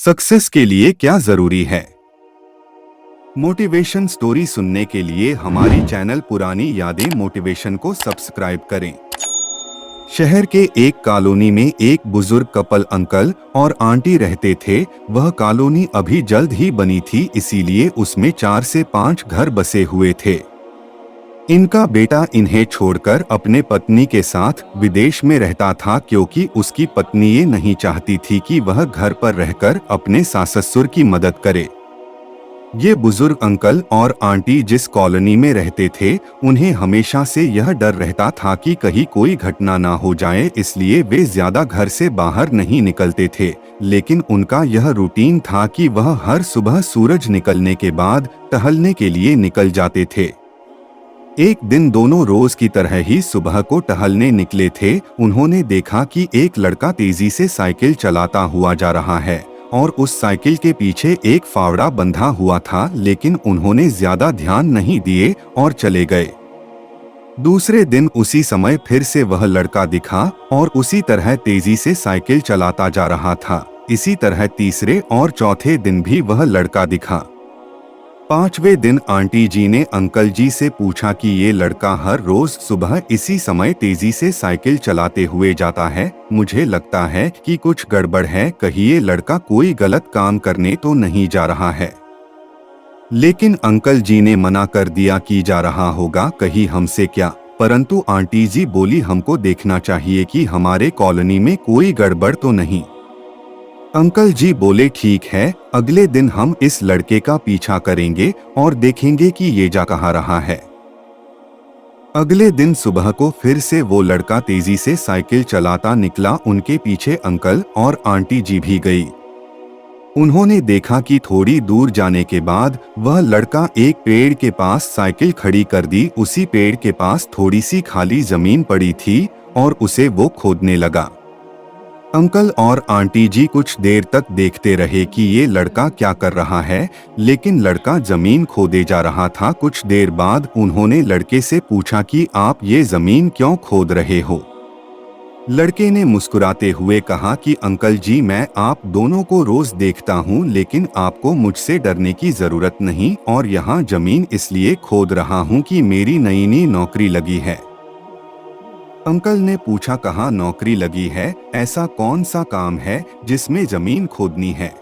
Success के लिए क्या जरूरी है? मोटिवेशन स्टोरी सुनने के लिए हमारी चैनल पुरानी यादें मोटिवेशन को सब्सक्राइब करें। शहर के एक कॉलोनी में एक बुजुर्ग कपल अंकल और आंटी रहते थे। वह कॉलोनी अभी जल्द ही बनी थी, इसीलिए उसमें 4 से 5 घर बसे हुए थे। इनका बेटा इन्हें छोड़कर अपने पत्नी के साथ विदेश में रहता था, क्योंकि उसकी पत्नी ये नहीं चाहती थी कि वह घर पर रहकर अपने सास ससुर की मदद करे। ये बुजुर्ग अंकल और आंटी जिस कॉलोनी में रहते थे, उन्हें हमेशा से यह डर रहता था कि कहीं कोई घटना ना हो जाए, इसलिए वे ज्यादा घर से बाहर नहीं निकलते थे। लेकिन उनका यह रूटीन था कि वह हर सुबह सूरज निकलने के बाद टहलने के लिए निकल जाते थे। एक दिन दोनों रोज की तरह ही सुबह को टहलने निकले थे। उन्होंने देखा कि एक लड़का तेजी से साइकिल चलाता हुआ जा रहा है और उस साइकिल के पीछे एक फावड़ा बंधा हुआ था, लेकिन उन्होंने ज्यादा ध्यान नहीं दिए और चले गए। दूसरे दिन उसी समय फिर से वह लड़का दिखा और उसी तरह तेजी से साइकिल चलाता जा रहा था। इसी तरह तीसरे और चौथे दिन भी वह लड़का दिखा। 5वें दिन आंटी जी ने अंकल जी से पूछा कि ये लड़का हर रोज सुबह इसी समय तेजी से साइकिल चलाते हुए जाता है। मुझे लगता है कि कुछ गड़बड़ है, कहीं ये लड़का कोई गलत काम करने तो नहीं जा रहा है। लेकिन अंकल जी ने मना कर दिया कि जा रहा होगा, कहीं हमसे क्या। परंतु आंटी जी बोली, हमको देखना चाहिए कि हमारे कॉलोनी में कोई गड़बड़ तो नहीं। अंकल जी बोले, ठीक है, अगले दिन हम इस लड़के का पीछा करेंगे और देखेंगे कि ये जा कहाँ रहा है। अगले दिन सुबह को फिर से वो लड़का तेजी से साइकिल चलाता निकला। उनके पीछे अंकल और आंटी जी भी गई। उन्होंने देखा कि थोड़ी दूर जाने के बाद वह लड़का एक पेड़ के पास साइकिल खड़ी कर दी। उसी पेड़ के पास थोड़ी सी खाली जमीन पड़ी थी और उसे वो खोदने लगा। अंकल और आंटी जी कुछ देर तक देखते रहे कि ये लड़का क्या कर रहा है, लेकिन लड़का जमीन खोदे जा रहा था। कुछ देर बाद उन्होंने लड़के से पूछा कि आप ये जमीन क्यों खोद रहे हो? लड़के ने मुस्कुराते हुए कहा कि अंकल जी, मैं आप दोनों को रोज देखता हूँ, लेकिन आपको मुझसे डरने की जरूरत नहीं, और यहाँ जमीन इसलिए खोद रहा हूँ कि मेरी नई नई नौकरी लगी है। अंकल ने पूछा, कहाँ नौकरी लगी है? ऐसा कौन सा काम है जिसमें जमीन खोदनी है?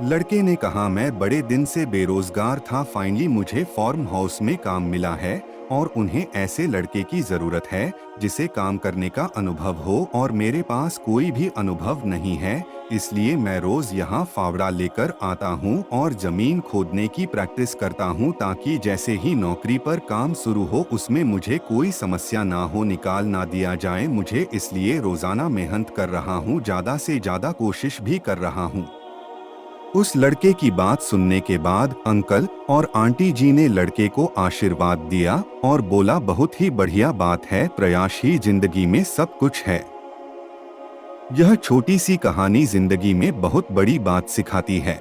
लड़के ने कहा, मैं बड़े दिन से बेरोजगार था, फाइनली मुझे फार्म हाउस में काम मिला है और उन्हें ऐसे लड़के की जरूरत है जिसे काम करने का अनुभव हो, और मेरे पास कोई भी अनुभव नहीं है, इसलिए मैं रोज यहाँ फावड़ा लेकर आता हूँ और जमीन खोदने की प्रैक्टिस करता हूँ, ताकि जैसे ही नौकरी पर काम शुरू हो उसमें मुझे कोई समस्या ना हो, निकाल ना दिया जाए मुझे। इसलिए रोजाना मेहनत कर रहा हूँ, ज्यादा से ज्यादा कोशिश भी कर रहा हूँ। उस लड़के की बात सुनने के बाद अंकल और आंटी जी ने लड़के को आशीर्वाद दिया और बोला, बहुत ही बढ़िया बात है, प्रयास ही जिंदगी में सब कुछ है। यह छोटी सी कहानी जिंदगी में बहुत बड़ी बात सिखाती है।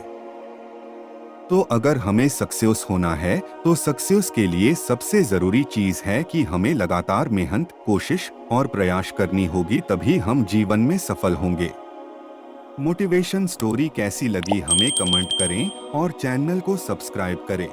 तो अगर हमें सक्सेस होना है तो सक्सेस के लिए सबसे जरूरी चीज है कि हमें लगातार मेहनत, कोशिश और प्रयास करनी होगी, तभी हम जीवन में सफल होंगे। मोटिवेशन स्टोरी कैसी लगी हमें कमेंट करें और चैनल को सब्सक्राइब करें।